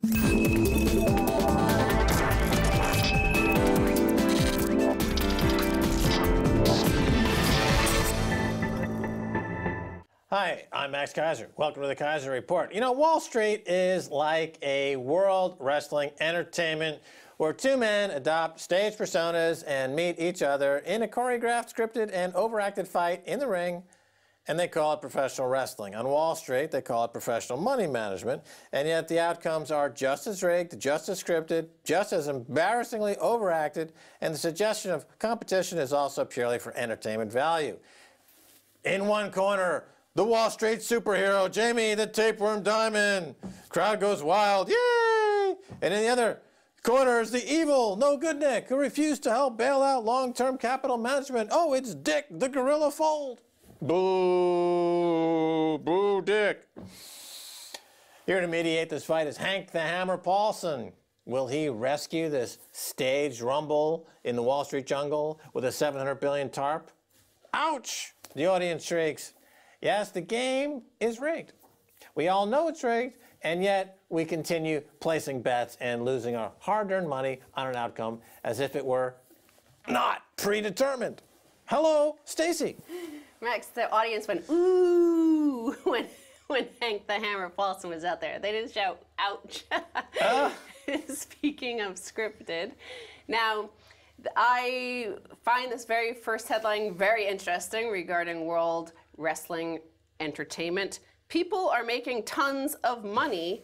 Hi, I'm Max Keiser. Welcome to the Keiser Report. You know, Wall Street is like a world wrestling entertainment where two men adopt stage personas and meet each other in a choreographed, scripted, and overacted fight in the ring, and they call it professional wrestling. On Wall Street, they call it professional money management, and yet the outcomes are just as rigged, just as scripted, just as embarrassingly overacted, and the suggestion of competition is also purely for entertainment value. In one corner, the Wall Street superhero, Jamie the Tapeworm Diamond. Crowd goes wild, yay! And in the other corner is the evil, no good Nick, who refused to help bail out long-term capital management. Oh, it's Dick, the gorilla fold. Boo, boo Dick. Here to mediate this fight is Hank the Hammer Paulson. Will he rescue this staged rumble in the Wall Street jungle with a 700 billion tarp? Ouch! The audience shrieks. Yes, the game is rigged. We all know it's rigged, and yet we continue placing bets and losing our hard-earned money on an outcome as if it were not predetermined. Hello, Stacy. Max, the audience went, ooh, when Hank the Hammer Paulson was out there. They didn't shout, ouch. Speaking of scripted, now, I find this very first headline very interesting regarding World Wrestling Entertainment. People are making tons of money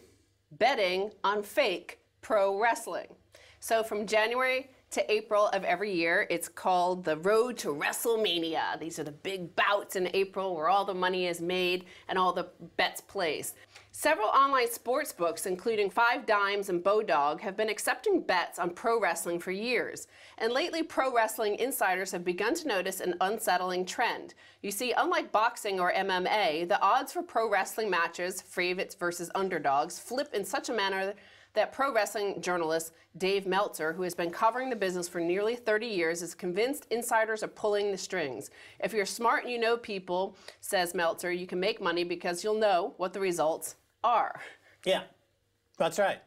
betting on fake pro wrestling. So from January to April of every year, it's called the Road to WrestleMania. These are the big bouts in April where all the money is made and all the bets placed. Several online sports books, including Five Dimes and Bodog, have been accepting bets on pro wrestling for years. And lately, pro wrestling insiders have begun to notice an unsettling trend. You see, unlike boxing or MMA, the odds for pro wrestling matches, favorites versus underdogs, flip in such a manner that pro wrestling journalist Dave Meltzer, who has been covering the business for nearly 30 years, is convinced insiders are pulling the strings. If you're smart and you know people, says Meltzer, you can make money because you'll know what the results are. Yeah, that's right.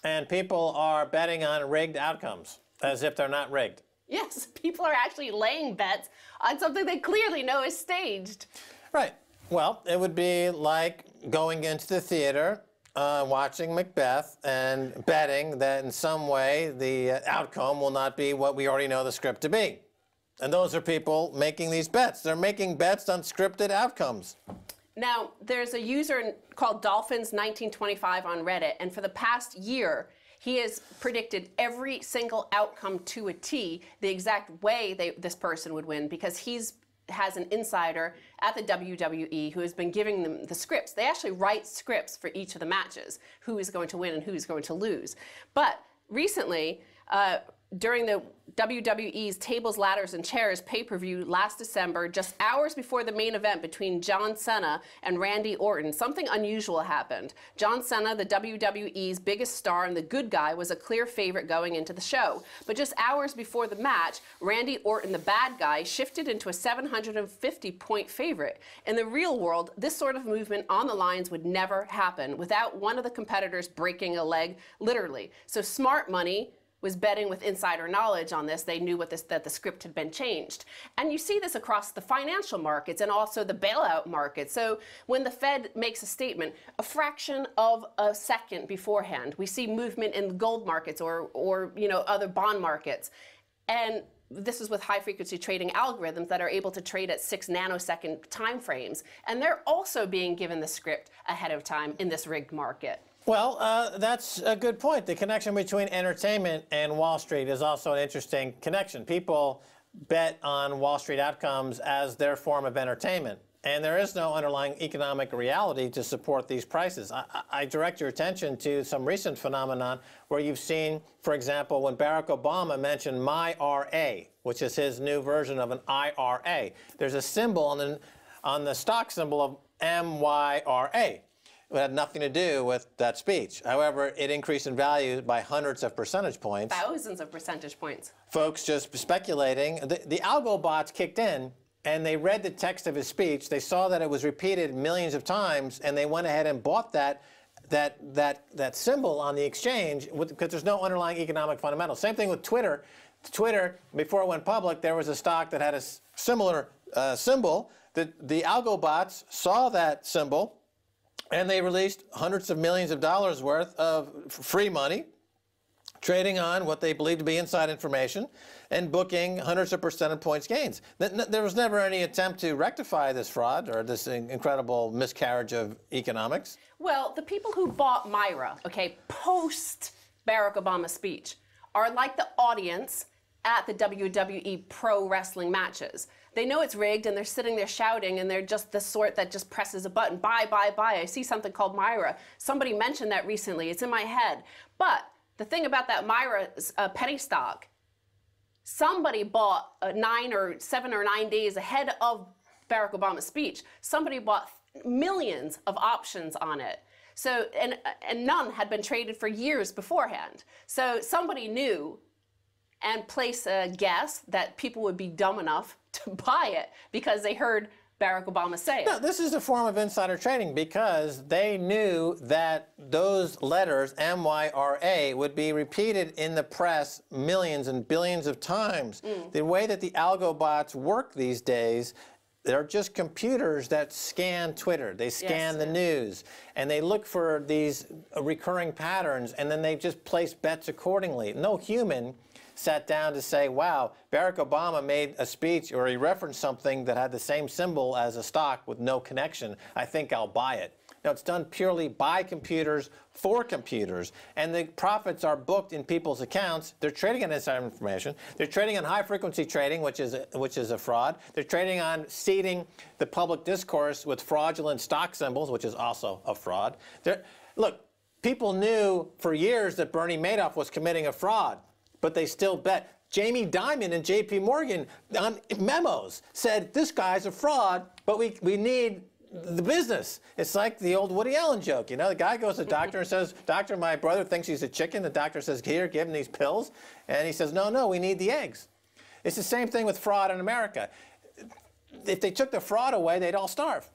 And people are betting on rigged outcomes as if they're not rigged. Yes, people are actually laying bets on something they clearly know is staged. Right. Well, it would be like going into the theater, watching Macbeth and betting that in some way the outcome will not be what we already know the script to be. And those are people making these bets. They're making bets on scripted outcomes. Now, there's a user called Dolphins1925 on Reddit, and for the past year, he has predicted every single outcome to a T, the exact way this person would win, because has an insider at the WWE who has been giving them the scripts. They actually write scripts for each of the matches, who is going to win and who is going to lose. But recently, during the WWE's Tables, Ladders, and Chairs pay-per-view last December, just hours before the main event between John Cena and Randy Orton, something unusual happened. John Cena, the WWE's biggest star and the good guy, was a clear favorite going into the show. But just hours before the match, Randy Orton, the bad guy, shifted into a 750-point favorite. In the real world, this sort of movement on the lines would never happen without one of the competitors breaking a leg, literally. So smart money was betting with insider knowledge on this. They knew that the script had been changed. And you see this across the financial markets and also the bailout market. So when the Fed makes a statement, a fraction of a second beforehand, we see movement in gold markets or other bond markets. And this is with high-frequency trading algorithms that are able to trade at 6 nanosecond time frames. And they're also being given the script ahead of time in this rigged market. Well, that's a good point. The connection between entertainment and Wall Street is also an interesting connection. People bet on Wall Street outcomes as their form of entertainment, and there is no underlying economic reality to support these prices. I direct your attention to some recent phenomenon where you've seen, for example, when Barack Obama mentioned MyRA, which is his new version of an IRA. There's a symbol on the stock symbol of MYRA. It had nothing to do with that speech. However, it increased in value by hundreds of percentage points. Thousands of percentage points. Folks just speculating. The algo bots kicked in, and they read the text of his speech. They saw that it was repeated millions of times, and they went ahead and bought that that symbol on the exchange because there's no underlying economic fundamentals. Same thing with Twitter. Twitter, before it went public, there was a stock that had a similar symbol. The algo bots saw that symbol, and they released hundreds of millions of dollars worth of free money, trading on what they believed to be inside information and booking hundreds of percentage points gains. There was never any attempt to rectify this fraud or this incredible miscarriage of economics. Well, the people who bought Myra, okay, post Barack Obama's speech, are like the audience at the WWE pro wrestling matches. They know it's rigged and they're sitting there shouting and they're just the sort that just presses a button. Buy, buy, buy. I see something called Myra. Somebody mentioned that recently. It's in my head. But the thing about that Myra penny stock, somebody bought 7 or 9 days ahead of Barack Obama's speech. Somebody bought millions of options on it. So, and none had been traded for years beforehand. So somebody knew and place a guess that people would be dumb enough to buy it because they heard Barack Obama say it. No, this is a form of insider trading because they knew that those letters, MYRA, would be repeated in the press millions and billions of times. The way that the algo bots work these days, they're just computers that scan Twitter. They scan the news, and they look for these recurring patterns, and then they just place bets accordingly. No human sat down to say, wow, Barack Obama made a speech or he referenced something that had the same symbol as a stock with no connection. I think I'll buy it. No, it's done purely by computers, for computers, and the profits are booked in people's accounts. They're trading on inside information. They're trading on high-frequency trading, which is a fraud. They're trading on seeding the public discourse with fraudulent stock symbols, which is also a fraud. Look, people knew for years that Bernie Madoff was committing a fraud, but they still bet. Jamie Dimon and J.P. Morgan on memos said, this guy's a fraud, but we need the business. It's like the old Woody Allen joke. You know, the guy goes to the doctor and says, doctor, my brother thinks he's a chicken. The doctor says, here, give him these pills. And he says, no, we need the eggs. It's the same thing with fraud in America. If they took the fraud away, they'd all starve.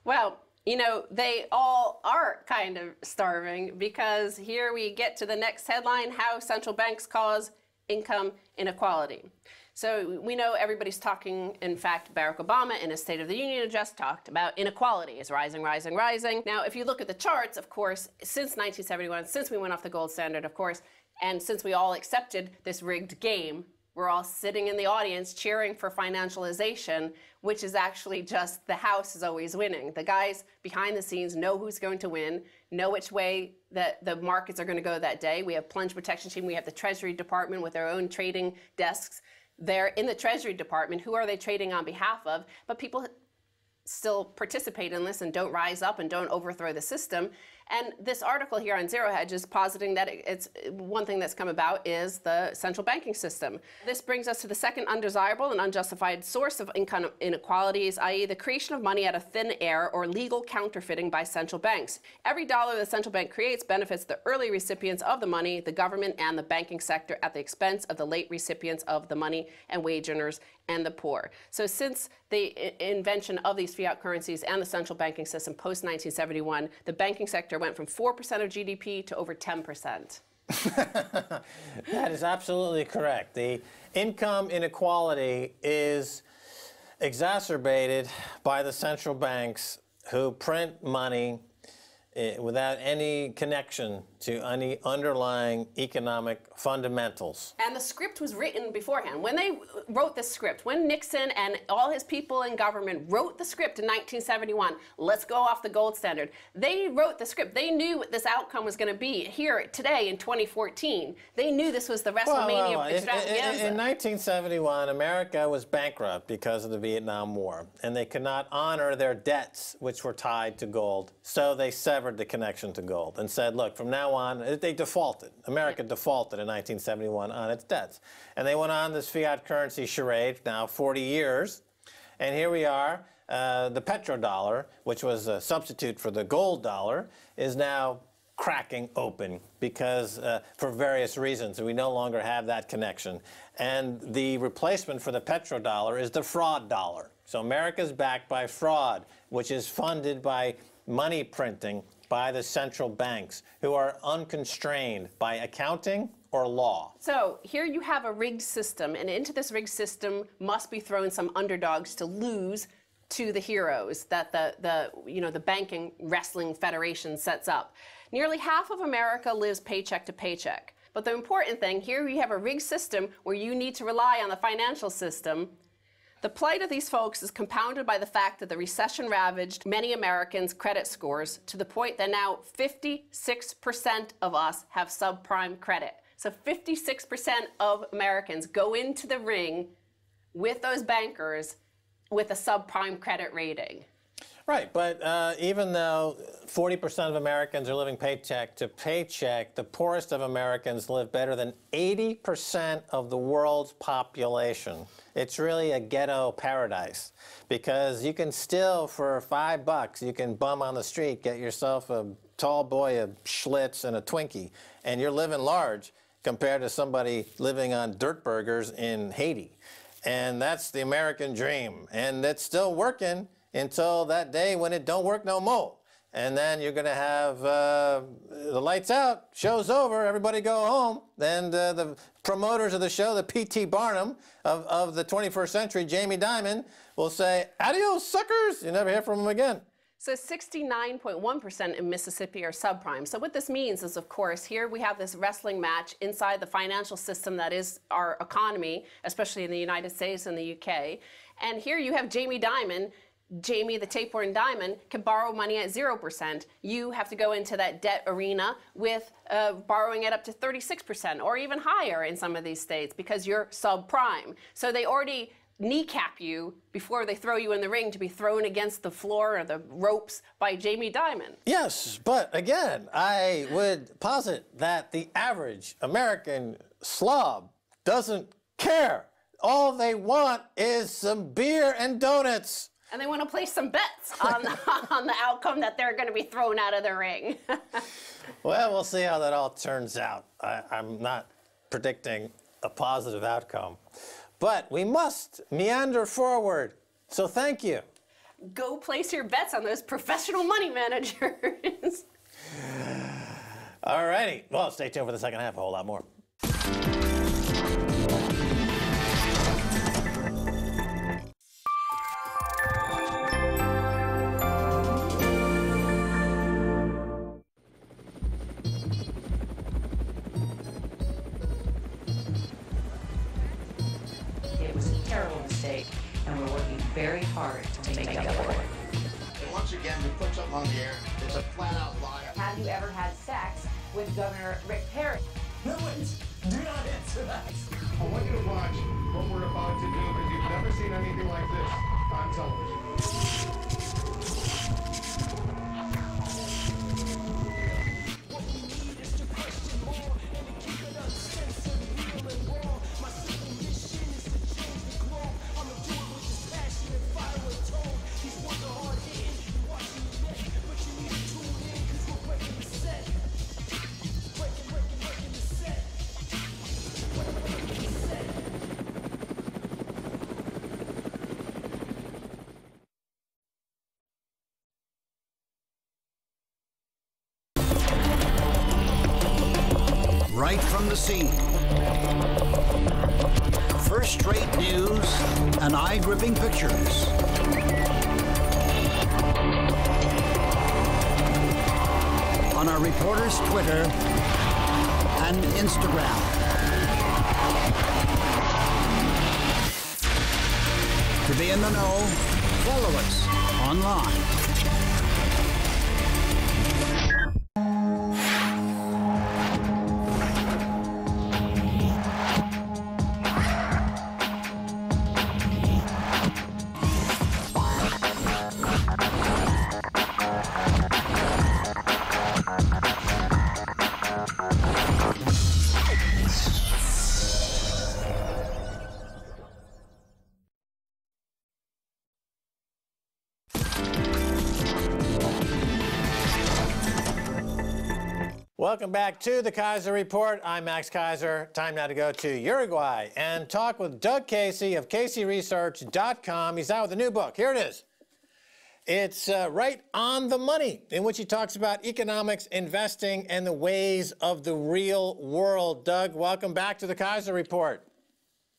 Well, you know, they all are kind of starving because here we get to the next headline, how central banks cause income inequality. So we know everybody's talking, in fact, Barack Obama in his State of the Union address talked about inequality is rising, rising, rising. Now, if you look at the charts, of course, since 1971, since we went off the gold standard, of course, and since we all accepted this rigged game, we're all sitting in the audience cheering for financialization, which is actually just the house is always winning. The guys behind the scenes know who's going to win, know which way that the markets are going to go that day. We have plunge protection team. We have the Treasury Department with their own trading desks. They're in the Treasury Department. Who are they trading on behalf of? But people still participate in this and don't rise up and don't overthrow the system. And this article here on Zero Hedge is positing that it's one thing that's come about is the central banking system. This brings us to the second undesirable and unjustified source of income inequalities, i.e. the creation of money out of thin air or legal counterfeiting by central banks. Every dollar the central bank creates benefits the early recipients of the money, the government and the banking sector, at the expense of the late recipients of the money and wage earners and the poor. So since the invention of these fiat currencies and the central banking system post-1971, the banking sector went from 4% of GDP to over 10%. That is absolutely correct. The income inequality is exacerbated by the central banks who print money without any connection to any underlying economic fundamentals. And the script was written beforehand. When they wrote the script, when Nixon and all his people in government wrote the script in 1971, let's go off the gold standard, they wrote the script. They knew what this outcome was going to be here today in 2014. They knew this was the WrestleMania extravaganza. In 1971, America was bankrupt because of the Vietnam War, and they could not honor their debts, which were tied to gold. So they severed the connection to gold and said, look, from now on, they defaulted. America defaulted in 1971 on its debts. And they went on this fiat currency charade, now 40 years. And here we are, the petrodollar, which was a substitute for the gold dollar, is now cracking open because for various reasons we no longer have that connection. And the replacement for the petrodollar is the fraud dollar. So America's backed by fraud, which is funded by money printing by the central banks, who are unconstrained by accounting or law. So here you have a rigged system, and into this rigged system must be thrown some underdogs to lose to the heroes that the banking wrestling federation sets up. Nearly half of America lives paycheck to paycheck. But the important thing, here we have a rigged system where you need to rely on the financial system. The plight of these folks is compounded by the fact that the recession ravaged many Americans' credit scores to the point that now 56% of us have subprime credit. So 56% of Americans go into the ring with those bankers with a subprime credit rating. Right, but even though 40% of Americans are living paycheck to paycheck, the poorest of Americans live better than 80% of the world's population. It's really a ghetto paradise because you can still, for $5, you can bum on the street, get yourself a tall boy, a Schlitz, and a Twinkie, and you're living large compared to somebody living on dirt burgers in Haiti. And that's the American dream, and it's still working until that day when it don't work no more. And then you're going to have the lights out, show's over, everybody go home. Then the promoters of the show, the P.T. Barnum of the 21st century, Jamie Dimon, will say, adios, suckers. You never hear from them again. So 69.1% in Mississippi are subprime. So what this means is, of course, here we have this wrestling match inside the financial system that is our economy, especially in the United States and the UK. And here you have Jamie Dimon. Jamie, the tapeworm diamond, can borrow money at 0%. You have to go into that debt arena with borrowing it up to 36% or even higher in some of these states because you're subprime. So they already kneecap you before they throw you in the ring to be thrown against the floor or the ropes by Jamie Dimon. Yes, but again, I would posit that the average American slob doesn't care. All they want is some beer and donuts. And they want to place some bets on the outcome that they're going to be thrown out of the ring. Well, we'll see how that all turns out. I'm not predicting a positive outcome. But we must meander forward. So thank you. Go place your bets on those professional money managers. All righty. Well, stay tuned for the second half. A whole lot more. And we're working very hard to make up for it. And once again, we put something on the air. It's a flat-out lie. Have you ever had sex with Governor Rick Perry? No, wait. Do not answer that. I want you to watch what we're about to do because you've never seen anything like this on television. Right from the scene. First-rate news and eye-gripping pictures. On our reporters' Twitter and Instagram. To be in the know, follow us online. Welcome back to the Keiser Report. I'm Max Keiser. Time now to go to Uruguay and talk with Doug Casey of CaseyResearch.com. He's out with a new book. Here it is. It's right on the money, in which he talks about economics, investing, and the ways of the real world. Doug, welcome back to the Keiser Report.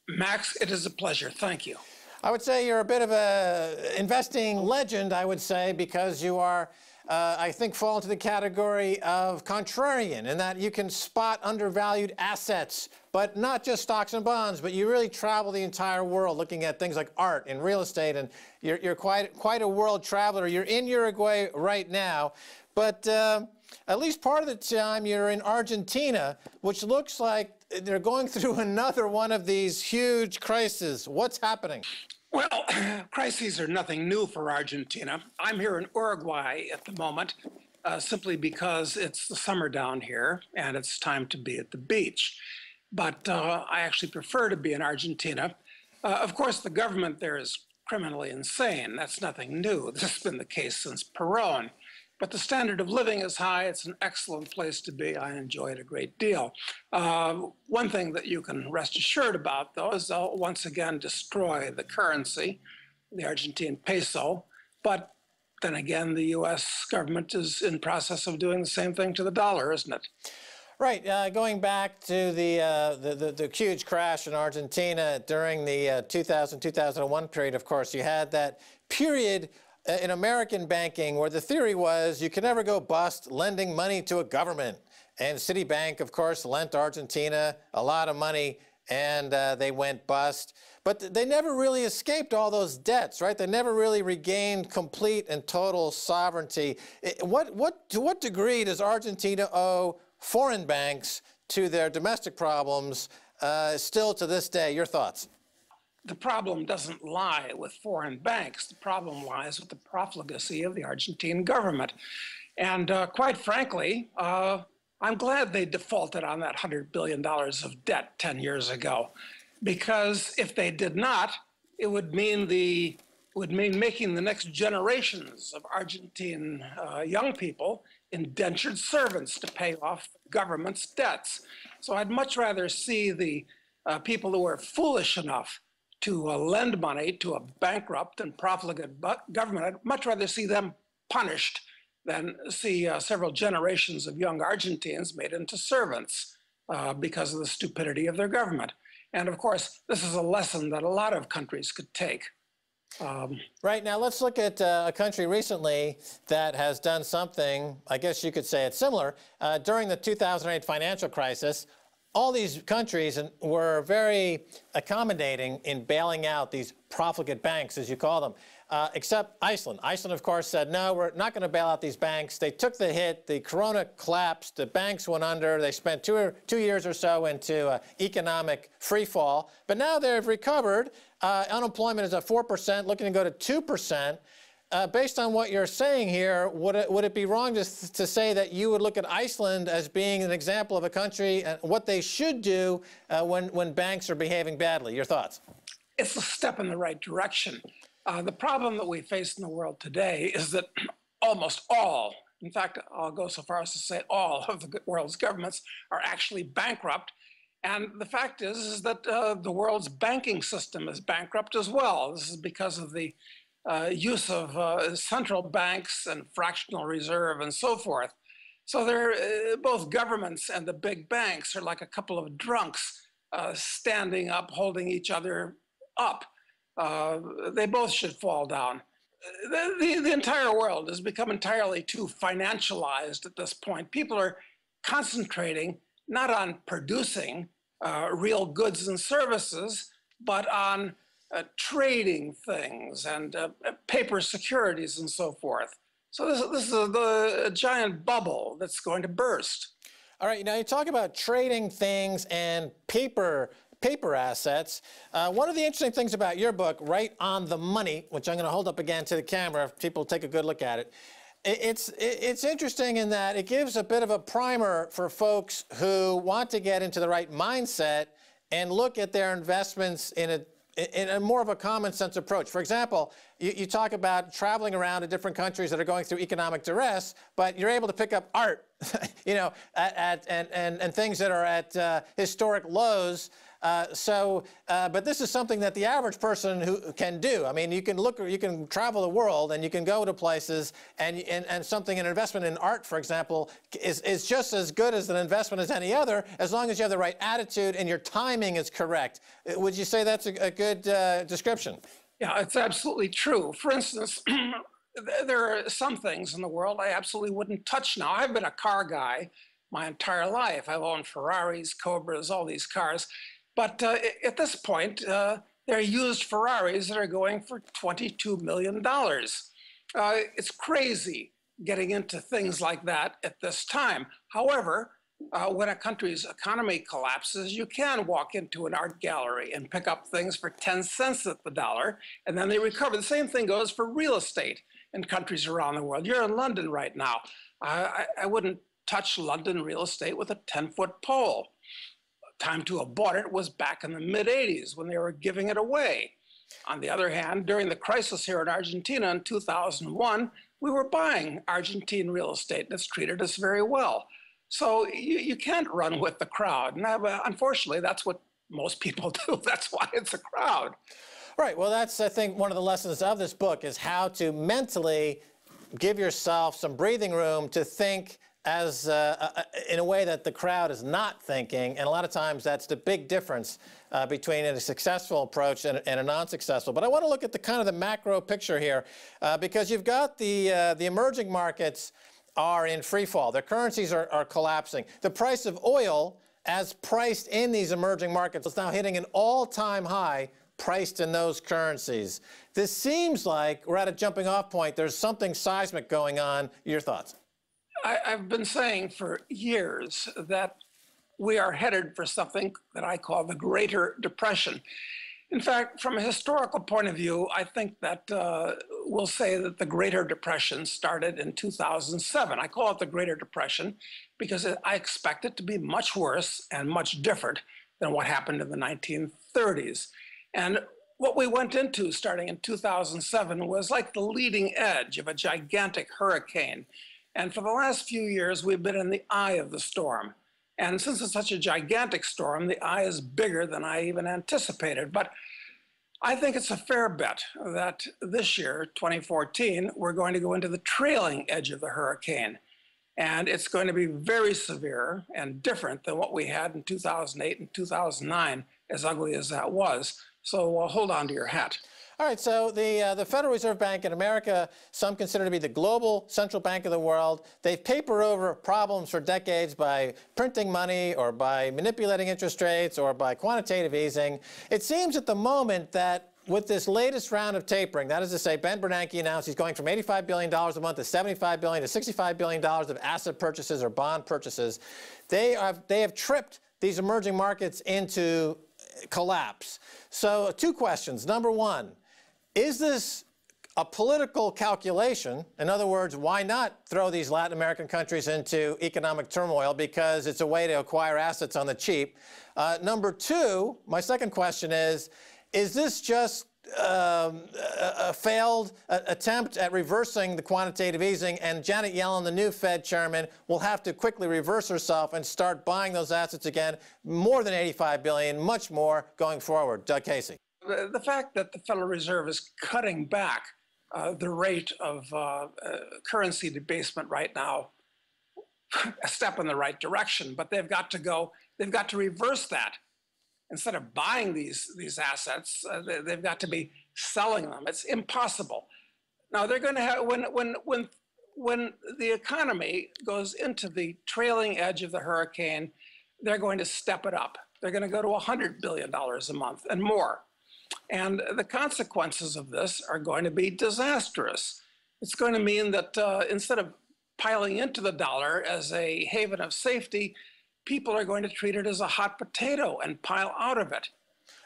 Max, it is a pleasure. Thank you. I would say you're a bit of a investing legend, I would say, because you are, I think, fall into the category of contrarian, in that you can spot undervalued assets, but not just stocks and bonds, but you really travel the entire world looking at things like art and real estate, and you're quite a world traveler. You're in Uruguay right now, but at least part of the time you're in Argentina, which looks like they're going through another one of these huge crises. What's happening? Well, crises are nothing new for Argentina. I'm here in Uruguay at the moment simply because it's the summer down here and it's time to be at the beach. But I actually prefer to be in Argentina. Of course, the government there is criminally insane. That's nothing new. This has been the case since Perón. But the standard of living is high. It's an excellent place to be. I enjoy it a great deal. One thing that you can rest assured about, though, is they'll once again destroy the currency, the Argentine peso. But then again, the U.S. government is in process of doing the same thing to the dollar, isn't it? Right. Going back to the huge crash in Argentina during the 2000-2001 period, of course, you had that period in American banking where the theory was you can never go bust lending money to a government. And Citibank, of course, lent Argentina a lot of money, and they went bust. But they never really escaped all those debts, right? They never really regained complete and total sovereignty. To what degree does Argentina owe foreign banks to their domestic problems still to this day? Your thoughts? The problem doesn't lie with foreign banks. The problem lies with the profligacy of the Argentine government. And quite frankly, I'm glad they defaulted on that $100 billion of debt 10 years ago, because if they did not, it would mean making the next generations of Argentine young people indentured servants to pay off the government's debts. So I'd much rather see the people who are foolish enough to lend money to a bankrupt and profligate government. I'd much rather see them punished than see several generations of young Argentines made into servants because of the stupidity of their government. And of course, this is a lesson that a lot of countries could take. Right, now let's look at a country recently that has done something, I guess you could say it's similar. During the 2008 financial crisis, all these countries were very accommodating in bailing out these profligate banks, as you call them, except Iceland. Iceland, of course, said, no, we're not going to bail out these banks. They took the hit. The corona collapsed. The banks went under. They spent two years or so into economic free fall. But now they've recovered. Unemployment is at 4%, looking to go to 2%. Based on what you're saying here, would it be wrong to say that you would look at Iceland as being an example of a country and what they should do when banks are behaving badly? Your thoughts? It's a step in the right direction. The problem that we face in the world today is that almost all, in fact, I'll go so far as to say all of the world's governments are actually bankrupt. And the fact is that the world's banking system is bankrupt as well. This is because of the use of central banks and fractional reserve and so forth. So both governments and the big banks are like a couple of drunks standing up, holding each other up. They both should fall down. The entire world has become entirely too financialized at this point. People are concentrating not on producing real goods and services, but on trading things and paper securities and so forth. So this is a giant bubble that's going to burst. All right, now you talk about trading things and paper assets. One of the interesting things about your book, Right on the Money, which I'm going to hold up again to the camera if people take a good look at it, it's interesting in that it gives a bit of a primer for folks who want to get into the right mindset and look at their investments in a more of a common sense approach. For example, you talk about traveling around to different countries that are going through economic duress, but you're able to pick up art, you know, and things that are at historic lows. But this is something that the average person who can do. I mean, you can travel the world and you can go to places, and an investment in art, for example, is just as good as an investment as any other, as long as you have the right attitude and your timing is correct. Would you say that's a good description? Yeah, it's absolutely true. For instance, there are some things in the world I absolutely wouldn't touch now. I've been a car guy my entire life. I've owned Ferraris, Cobras, all these cars. But at this point, they're used Ferraris that are going for $22 million. It's crazy getting into things like that at this time. However, when a country's economy collapses, you can walk into an art gallery and pick up things for 10 cents at the dollar, and then they recover. The same thing goes for real estate in countries around the world. You're in London right now. I wouldn't touch London real estate with a 10-foot pole. Time to have bought it was back in the mid-'80s when they were giving it away. On the other hand, during the crisis here in Argentina in 2001, we were buying Argentine real estate, and it's treated us very well. So you can't run with the crowd. And unfortunately, that's what most people do. That's why it's a crowd. Right. Well, that's, I think, one of the lessons of this book is how to mentally give yourself some breathing room to think in a way that the crowd is not thinking. And a lot of times that's the big difference between a successful approach and a non-successful. But I want to look at the kind of the macro picture here because you've got the emerging markets are in free fall. Their currencies are collapsing. The price of oil, as priced in these emerging markets, is now hitting an all-time high priced in those currencies. This seems like we're at a jumping off point. There's something seismic going on. Your thoughts? I've been saying for years that we are headed for something that I call the Greater Depression. In fact, from a historical point of view, I think that we'll say that the Greater Depression started in 2007. I call it the Greater Depression because I expect it to be much worse and much different than what happened in the 1930s. And what we went into starting in 2007 was like the leading edge of a gigantic hurricane. And for the last few years, we've been in the eye of the storm. And since it's such a gigantic storm, the eye is bigger than I even anticipated. But I think it's a fair bet that this year, 2014, we're going to go into the trailing edge of the hurricane. And it's going to be very severe and different than what we had in 2008 and 2009, as ugly as that was. So hold on to your hat. All right, so the Federal Reserve Bank in America, some consider to be the global central bank of the world. They've papered over problems for decades by printing money or by manipulating interest rates or by quantitative easing. It seems at the moment that with this latest round of tapering, that is to say, Ben Bernanke announced he's going from $85 billion a month to $75 billion to $65 billion of asset purchases or bond purchases. They have tripped these emerging markets into collapse. So two questions. Number one, is this a political calculation? In other words, why not throw these Latin American countries into economic turmoil because it's a way to acquire assets on the cheap? Number two, my second question is this just a failed attempt at reversing the quantitative easing, and Janet Yellen, the new Fed chairman, will have to quickly reverse herself and start buying those assets again, more than $85 billion, much more going forward? Doug Casey. The fact that the Federal Reserve is cutting back the rate of currency debasement right now, a step in the right direction, but they've got to reverse that. Instead of buying these assets, they've got to be selling them. It's impossible. Now they're going to have, when the economy goes into the trailing edge of the hurricane, they're going to step it up. They're going to go to $100 billion a month and more. And the consequences of this are going to be disastrous. It's going to mean that instead of piling into the dollar as a haven of safety, people are going to treat it as a hot potato and pile out of it.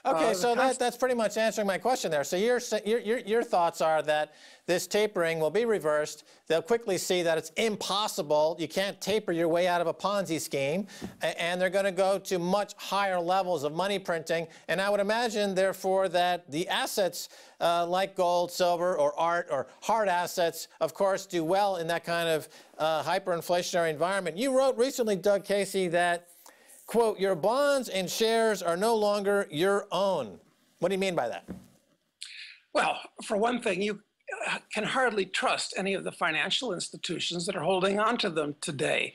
Okay, so that's pretty much answering my question there. So your thoughts are that this tapering will be reversed. They'll quickly see that it's impossible. You can't taper your way out of a Ponzi scheme. And they're going to go to much higher levels of money printing. And I would imagine, therefore, that the assets like gold, silver, or art, or hard assets, of course, do well in that kind of hyperinflationary environment. You wrote recently, Doug Casey, that quote, your bonds and shares are no longer your own. What do you mean by that? Well, for one thing, you can hardly trust any of the financial institutions that are holding on to them today.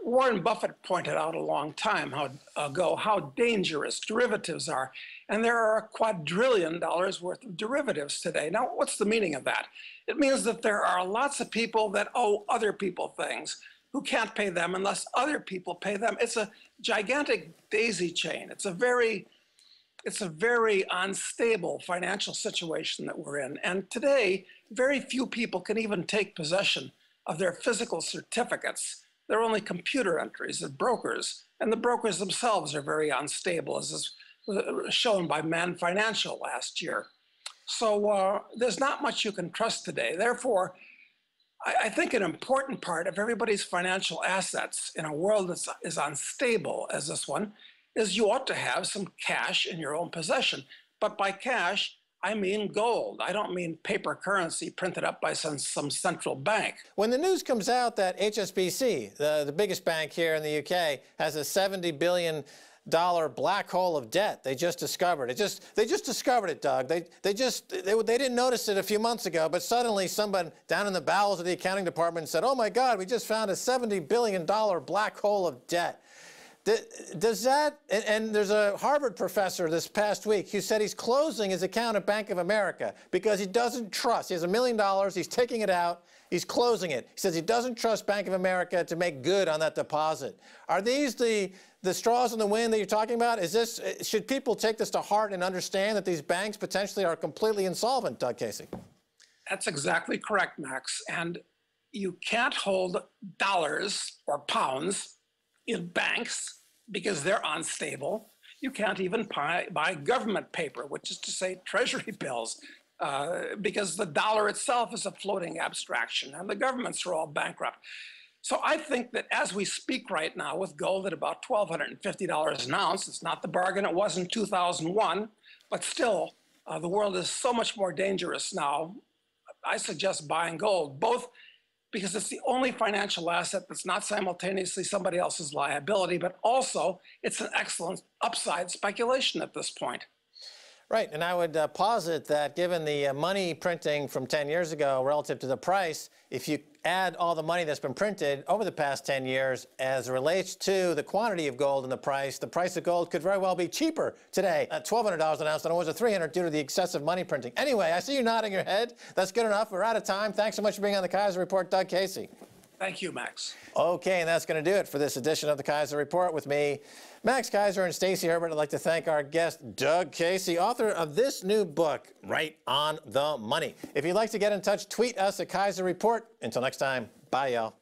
Warren Buffett pointed out a long time ago how dangerous derivatives are. And there are $1 quadrillion worth of derivatives today. Now, what's the meaning of that? It means that there are lots of people that owe other people things who can't pay them unless other people pay them. It's a gigantic daisy chain. It's a very unstable financial situation that we're in. And today, very few people can even take possession of their physical certificates. They're only computer entries of brokers, and the brokers themselves are very unstable, as is shown by Man Financial last year. So there's not much you can trust today. Therefore, I think an important part of everybody's financial assets in a world that's as unstable as this one is you ought to have some cash in your own possession. But by cash, I mean gold. I don't mean paper currency printed up by some central bank. When the news comes out that HSBC, the biggest bank here in the UK, has a $70 billion black hole of debt they just discovered. They just discovered it, Doug. They didn't notice it a few months ago, but suddenly someone down in the bowels of the accounting department said, oh my God, we just found a $70 billion black hole of debt. Does that, and there's a Harvard professor this past week who said he's closing his account at Bank of America because he doesn't trust. He has $1 million, he's taking it out, he's closing it. He says he doesn't trust Bank of America to make good on that deposit. Are these the straws in the wind that you're talking about? Should people take this to heart and understand that these banks potentially are completely insolvent, Doug Casey? That's exactly correct, Max. And you can't hold dollars or pounds in banks because they're unstable. You can't even buy government paper, which is to say treasury bills, because the dollar itself is a floating abstraction and the governments are all bankrupt. So I think that as we speak right now with gold at about $1,250 an ounce, it's not the bargain it was in 2001, but still the world is so much more dangerous now. I suggest buying gold, both because it's the only financial asset that's not simultaneously somebody else's liability, but also it's an excellent upside speculation at this point. Right, and I would posit that given the money printing from 10 years ago relative to the price, if you add all the money that's been printed over the past 10 years as it relates to the quantity of gold and the price of gold could very well be cheaper today at $1,200 an ounce than it was at $300 due to the excessive money printing. Anyway, I see you nodding your head. That's good enough. We're out of time. Thanks so much for being on the Keiser Report, Doug Casey. Thank you, Max. Okay, and that's going to do it for this edition of the Keiser Report with me, Max Keiser and Stacy Herbert. I'd like to thank our guest, Doug Casey, author of this new book, Right on the Money. If you'd like to get in touch, tweet us at Keiser Report. Until next time, bye, y'all.